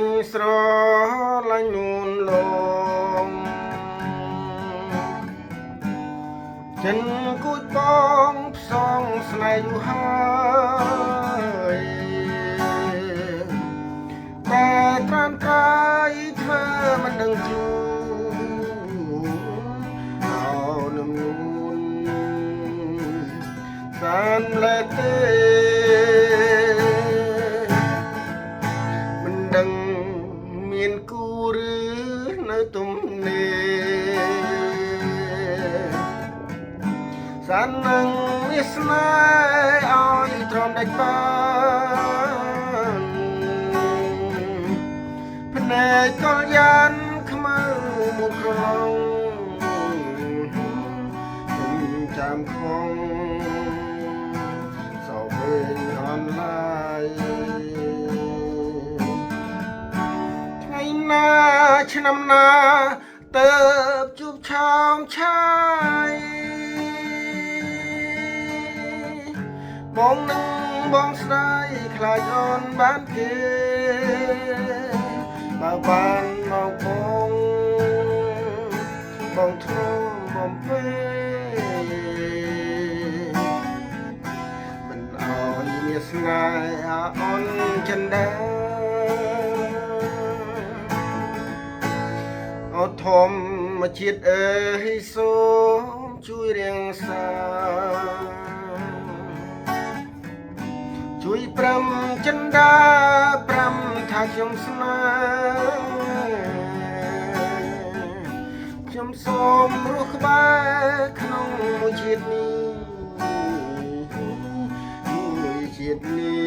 ញ់ស្រឡាញ់នួនលងចិនគួចបងផ្សងស្នេហ៍យូរហើយតែត្រានត្រៃធ្វើមិនដឹងជូអោនឹមនួនសានលែទេមិនដឹងមានគូឬនៅទំនេរសាននឹងមានស្នេហ៍ឲ្យទ្រាំដាច់បានភ្នែកកលយ៉ានខ្មៅមុខក្រឡងខ្ញុំចាំខំសោវិញអនឡាយថ្ងៃណាឆ្នាំណាទៅជួបឆោមឆាយបងនឹងបងស្ដាយខ្លាចអូនបានគេបើបានមកបងធ្លុំបំពេមិនអោយមានស្នេហ៍អូនចិនដែរអត់ធម្មជាតិអើយសូមជួយរៀងសាជួយប្រាំចិនដាប្រាំថាខ្ញុំស្នេហ៍ខ្ញុំសូមរស់ក្បែរក្នុងមួយជាតិនេះ